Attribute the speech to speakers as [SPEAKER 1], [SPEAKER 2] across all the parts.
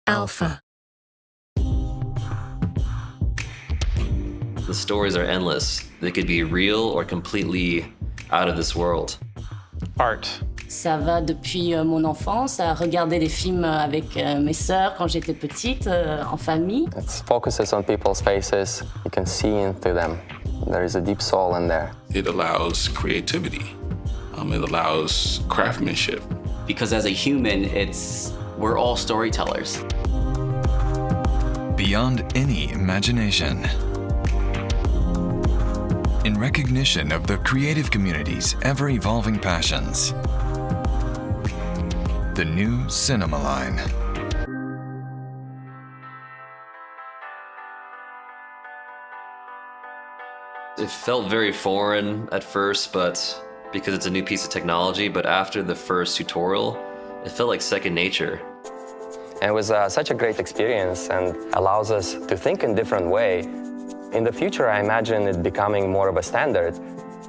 [SPEAKER 1] Alpha.
[SPEAKER 2] The stories are endless. They could be real or completely out of this world.
[SPEAKER 3] Art.
[SPEAKER 4] Ça va depuis mon enfance, à regarder des films avec mes sœurs quand j'étais petite, en famille.
[SPEAKER 5] It focuses on people's faces. You can see into them. There is a deep soul in there.
[SPEAKER 6] It allows creativity. It allows craftsmanship.
[SPEAKER 7] Because as a human, we're all storytellers.
[SPEAKER 8] Beyond any imagination. In recognition of the creative community's ever-evolving passions. The new cinema line.
[SPEAKER 2] It felt very foreign at first, but because it's a new piece of technology, but after the first tutorial, it felt like second nature.
[SPEAKER 5] And it was such a great experience and allows us to think in a different way. In the future, I imagine it becoming more of a standard.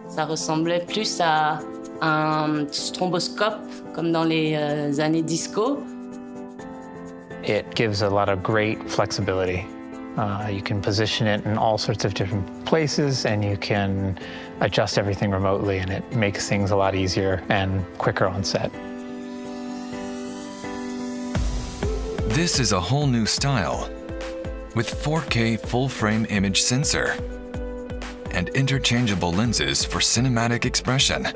[SPEAKER 4] Ça ressemblait plus à un stromboscope, comme dans les années disco.
[SPEAKER 3] It gives a lot of great flexibility. You can position it in all sorts of different places, and you can adjust everything remotely, and it makes things a lot easier and quicker on set.
[SPEAKER 8] This is a whole new style, with 4K full-frame image sensor and interchangeable lenses for cinematic expression,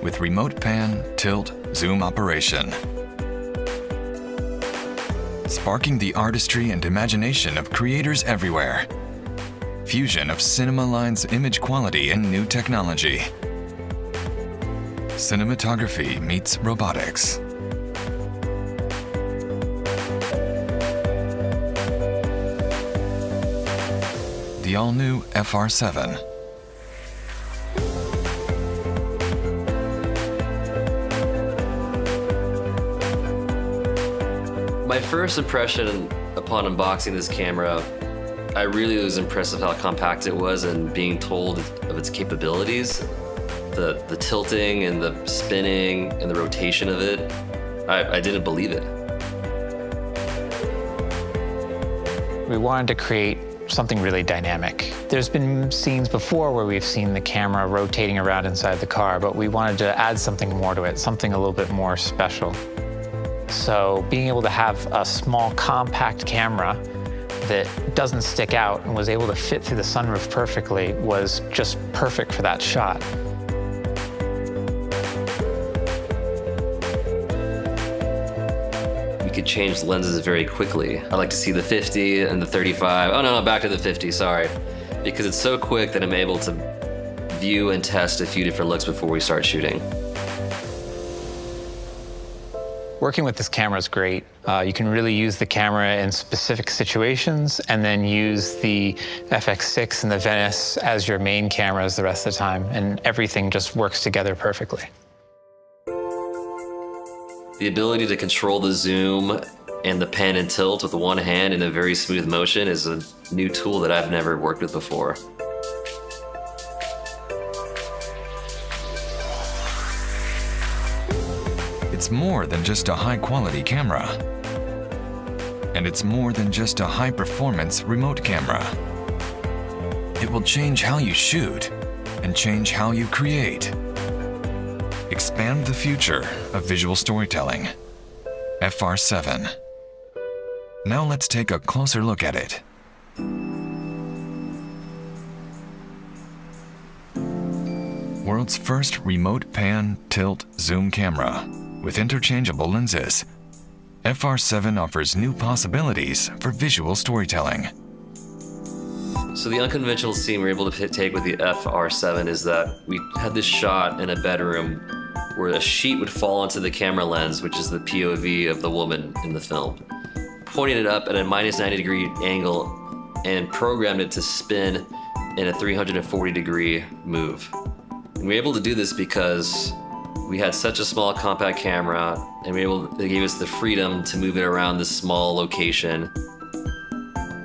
[SPEAKER 8] with remote pan, tilt, zoom operation. Sparking the artistry and imagination of creators everywhere. Fusion of cinema line's image quality and new technology. Cinematography meets robotics. The all-new FR7.
[SPEAKER 2] My first impression upon unboxing this camera, I really was impressed with how compact it was and being told of its capabilities. The tilting and the spinning and the rotation of it, I didn't believe it.
[SPEAKER 3] We wanted to create something really dynamic. There's been scenes before where we've seen the camera rotating around inside the car, but we wanted to add something more to it, something a little bit more special. So being able to have a small, compact camera that doesn't stick out and was able to fit through the sunroof perfectly was just perfect for that shot.
[SPEAKER 2] We could change lenses very quickly. I like to see the 50 and the 35. Oh no, back to the 50, sorry. Because it's so quick that I'm able to view and test a few different looks before we start shooting.
[SPEAKER 3] Working with this camera is great. You can really use the camera in specific situations and then use the FX6 and the Venice as your main cameras the rest of the time, and everything just works together perfectly.
[SPEAKER 2] The ability to control the zoom and the pan and tilt with one hand in a very smooth motion is a new tool that I've never worked with before.
[SPEAKER 8] It's more than just a high-quality camera. And it's more than just a high-performance remote camera. It will change how you shoot and change how you create. Expand the future of visual storytelling. FR7. Now let's take a closer look at it. World's first remote pan, tilt, zoom camera with interchangeable lenses. FR7 offers new possibilities for visual storytelling.
[SPEAKER 2] So the unconventional scene we're able to take with the FR7 is that we had this shot in a bedroom where a sheet would fall onto the camera lens, which is the POV of the woman in the film, pointing it up at a minus 90-degree angle and programmed it to spin in a 340-degree move. And we were able to do this because we had such a small compact camera, and they gave us the freedom to move it around this small location.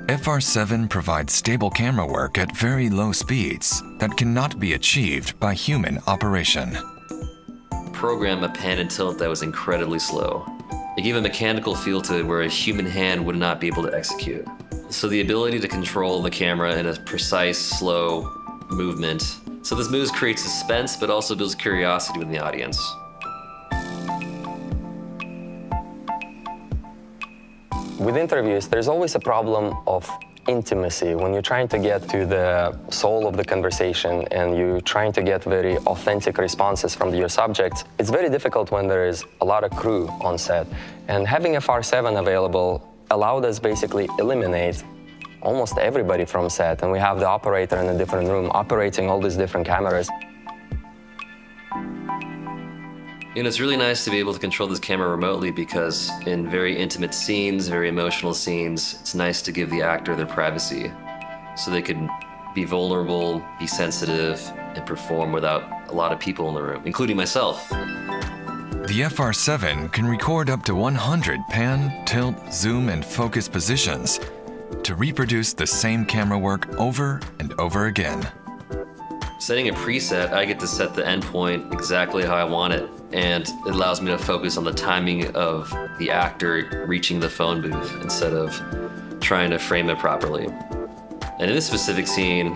[SPEAKER 8] FR7 provides stable camera work at very low speeds that cannot be achieved by human operation.
[SPEAKER 2] Program a pan and tilt that was incredibly slow. It gave a mechanical feel to it where a human hand would not be able to execute. So the ability to control the camera in a precise, slow movement. So this move creates suspense, but also builds curiosity with the audience.
[SPEAKER 5] With interviews, there's always a problem of intimacy. When you're trying to get to the soul of the conversation and you're trying to get very authentic responses from your subjects, it's very difficult when there is a lot of crew on set. And having FR7 available allowed us basically eliminate almost everybody from set, and we have the operator in a different room operating all these different cameras.
[SPEAKER 2] You know, it's really nice to be able to control this camera remotely because in very intimate scenes, very emotional scenes, it's nice to give the actor their privacy so they can be vulnerable, be sensitive, and perform without a lot of people in the room, including myself.
[SPEAKER 8] The FR7 can record up to 100 pan, tilt, zoom, and focus positions to reproduce the same camera work over and over again.
[SPEAKER 2] Setting a preset, I get to set the endpoint exactly how I want it, and it allows me to focus on the timing of the actor reaching the phone booth instead of trying to frame it properly. And in this specific scene,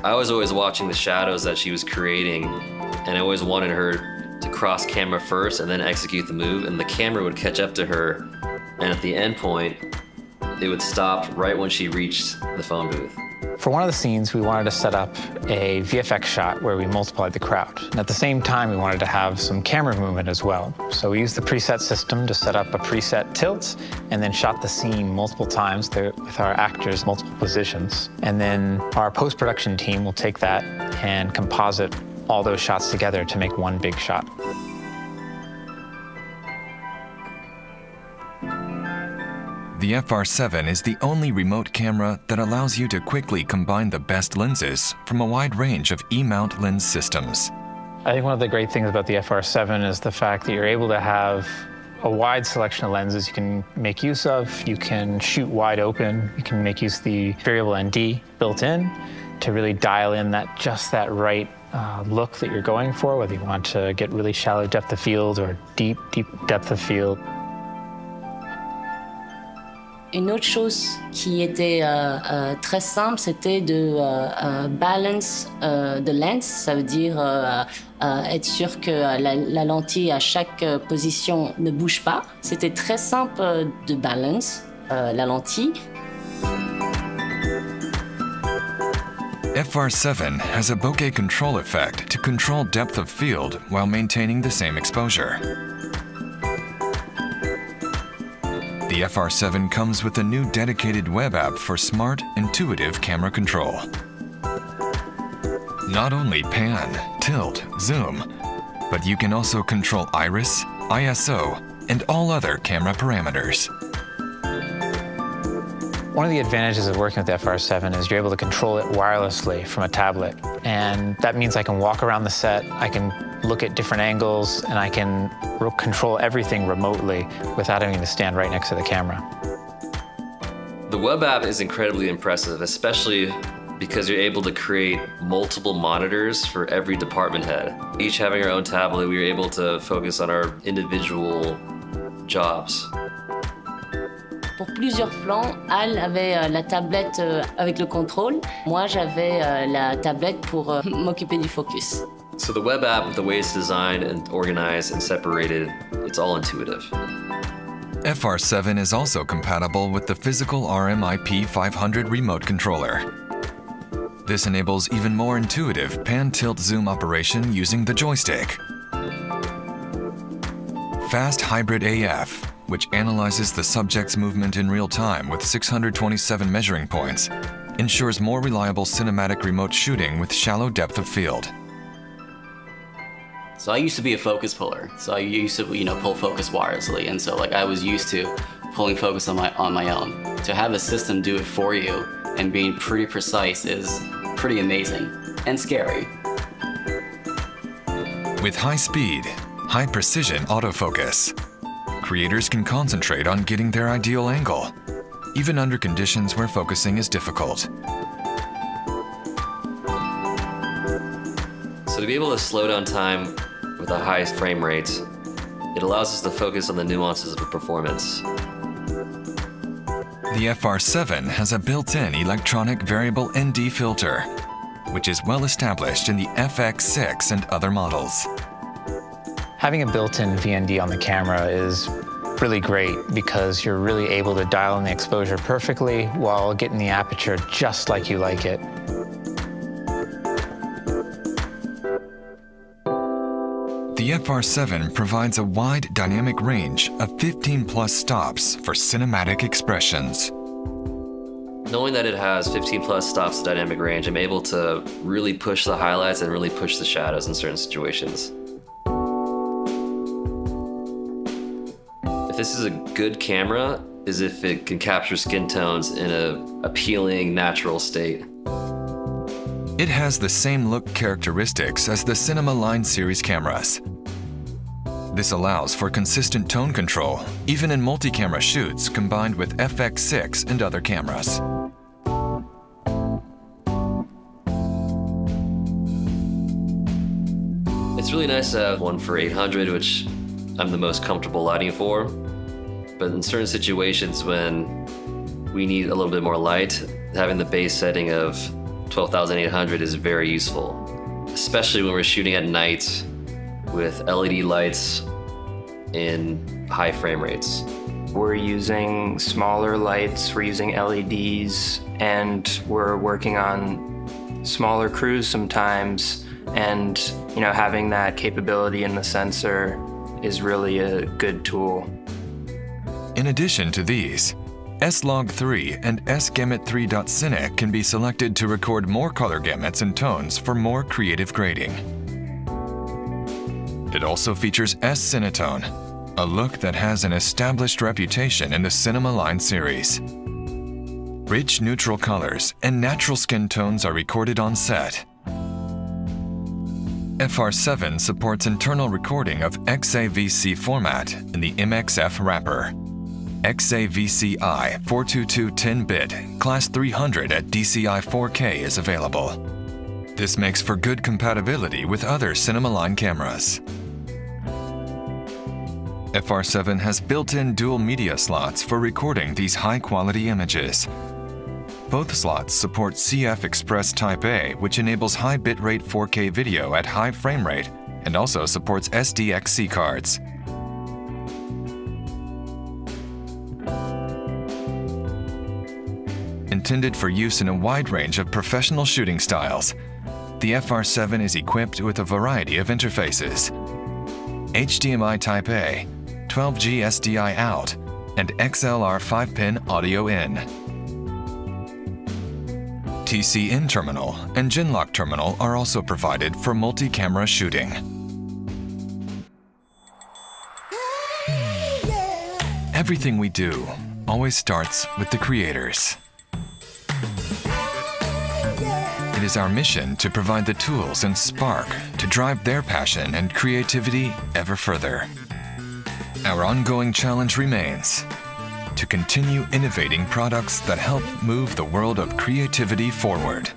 [SPEAKER 2] I was always watching the shadows that she was creating, and I always wanted her to cross camera first and then execute the move, and the camera would catch up to her, and at the endpoint, it would stop right when she reached the phone booth.
[SPEAKER 3] For one of the scenes, we wanted to set up a VFX shot where we multiplied the crowd. And at the same time, we wanted to have some camera movement as well. So we used the preset system to set up a preset tilt and then shot the scene multiple times with our actors, multiple positions. And then our post-production team will take that and composite all those shots together to make one big shot.
[SPEAKER 8] The FR7 is the only remote camera that allows you to quickly combine the best lenses from a wide range of E-mount lens systems.
[SPEAKER 3] I think one of the great things about the FR7 is the fact that you're able to have a wide selection of lenses you can make use of. You can shoot wide open. You can make use of the variable ND built in to really dial in just that right look that you're going for, whether you want to get really shallow depth of field or deep depth of field.
[SPEAKER 4] Une autre chose qui était très simple, c'était de balance the lens. Ça veut dire être sûr que la lentille à chaque position ne bouge pas. C'était très simple de balance la lentille.
[SPEAKER 8] FR7 has a bokeh control effect to control depth of field while maintaining the same exposure. The FR7 comes with a new dedicated web app for smart, intuitive camera control. Not only pan, tilt, zoom, but you can also control iris, ISO, and all other camera parameters.
[SPEAKER 3] One of the advantages of working with the FR7 is you're able to control it wirelessly from a tablet. And that means I can walk around the set, I can look at different angles, and I can control everything remotely without having to stand right next to the camera.
[SPEAKER 2] The web app is incredibly impressive, especially because you're able to create multiple monitors for every department head. Each having our own tablet, we were able to focus on our individual jobs.
[SPEAKER 4] Pour plusieurs plans, Al avait la tablette avec le contrôle. Moi, j'avais la tablette pour m'occuper du focus.
[SPEAKER 2] So the web app, the way it's designed and organized and separated, it's all intuitive.
[SPEAKER 8] FR7 is also compatible with the physical RMIP 500 remote controller. This enables even more intuitive pan-tilt-zoom operation using the joystick. Fast Hybrid AF, which analyzes the subject's movement in real time with 627 measuring points, ensures more reliable cinematic remote shooting with shallow depth of field.
[SPEAKER 7] So I used to be a focus puller. So I used to, pull focus wirelessly, and so I was used to pulling focus on my own. To have a system do it for you and being pretty precise is pretty amazing and scary.
[SPEAKER 8] With high speed, high precision autofocus, creators can concentrate on getting their ideal angle, even under conditions where focusing is difficult.
[SPEAKER 2] So to be able to slow down time with a high frame rate It allows us to focus on the nuances of a performance.
[SPEAKER 8] The FR7 has a built-in electronic variable ND filter, which is well established in the FX6 and other models.
[SPEAKER 3] Having a built-in VND on the camera is really great because you're really able to dial in the exposure perfectly while getting the aperture just like you like it.
[SPEAKER 8] The FR7 provides a wide dynamic range of 15 plus stops for cinematic expressions.
[SPEAKER 2] Knowing that it has 15 plus stops of dynamic range, I'm able to really push the highlights and really push the shadows in certain situations. If this is a good camera, is if it can capture skin tones in an appealing, natural state.
[SPEAKER 8] It has the same look characteristics as the Cinema Line series cameras. This allows for consistent tone control, even in multi-camera shoots combined with FX6 and other cameras.
[SPEAKER 2] It's really nice to have one for 800, which I'm the most comfortable lighting for. But in certain situations when we need a little bit more light, having the base setting of 12,800 is very useful, especially when we're shooting at night with LED lights in high frame rates.
[SPEAKER 1] We're using smaller lights, we're using LEDs, and we're working on smaller crews sometimes. And having that capability in the sensor is really a good tool.
[SPEAKER 8] In addition to these, S-Log3 and S-Gamut3.Cine can be selected to record more color gamuts and tones for more creative grading. It also features S-Cinetone, a look that has an established reputation in the Cinema Line series. Rich neutral colors and natural skin tones are recorded on set. FR7 supports internal recording of XAVC format in the MXF wrapper. XAVC-I 422 10-bit Class 300 at DCI 4K is available. This makes for good compatibility with other Cinema Line cameras. FR7 has built-in dual media slots for recording these high-quality images. Both slots support CF Express Type A, which enables high bitrate 4K video at high frame rate and also supports SDXC cards. Intended for use in a wide range of professional shooting styles, the FR7 is equipped with a variety of interfaces: HDMI Type A, 12G SDI out, and XLR 5-pin audio in. TC in terminal and Genlock terminal are also provided for multi-camera shooting. Everything we do always starts with the creators. It is our mission to provide the tools and spark to drive their passion and creativity ever further. Our ongoing challenge remains to continue innovating products that help move the world of creativity forward.